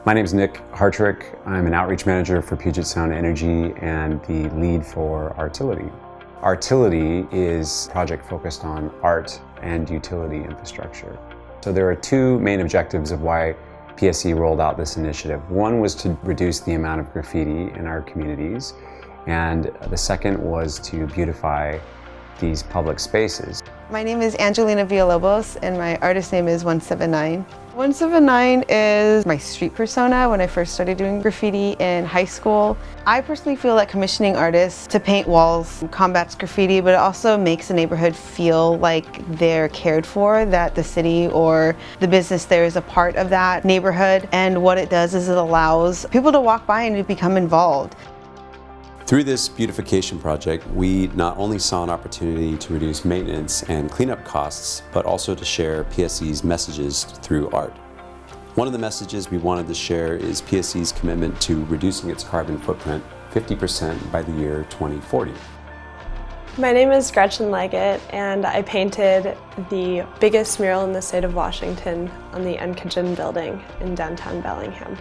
My name is Nick Hartrick. I'm an outreach manager for Puget Sound Energy and the lead for ARTility. ARTility is a project focused on art and utility infrastructure. So there are two main objectives of why PSE rolled out this initiative. One was to reduce the amount of graffiti in our communities, and the second was to beautify these public spaces. My name is Angelina Villalobos and my artist name is 179. 179 is my street persona when I first started doing graffiti in high school. I personally feel that commissioning artists to paint walls combats graffiti, but it also makes the neighborhood feel like they're cared for, that the city or the business there is a part of that neighborhood. And what it does is it allows people to walk by and to become involved. Through this beautification project, we not only saw an opportunity to reduce maintenance and cleanup costs, but also to share PSE's messages through art. One of the messages we wanted to share is PSE's commitment to reducing its carbon footprint 50% by the year 2040. My name is Gretchen Leggett, and I painted the biggest mural in the state of Washington on the Encogen building in downtown Bellingham.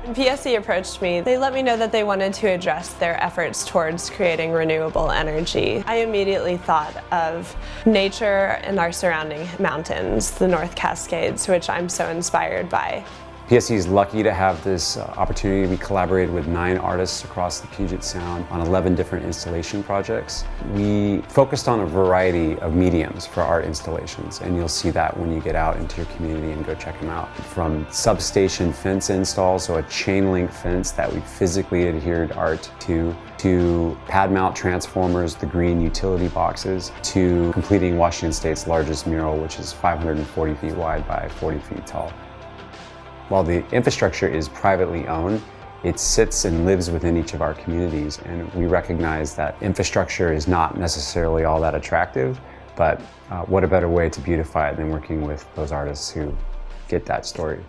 When PSE approached me, they let me know that they wanted to address their efforts towards creating renewable energy. I immediately thought of nature and our surrounding mountains, the North Cascades, which I'm so inspired by. PSE is lucky to have this opportunity. We collaborated with 9 artists across the Puget Sound on 11 different installation projects. We focused on a variety of mediums for art installations, and you'll see that when you get out into your community and go check them out. From substation fence installs, so a chain link fence that we physically adhered art to pad mount transformers, the green utility boxes, to completing Washington State's largest mural, which is 540 feet wide by 40 feet tall. While the infrastructure is privately owned, it sits and lives within each of our communities, and we recognize that infrastructure is not necessarily all that attractive, but what a better way to beautify it than working with those artists who get that story.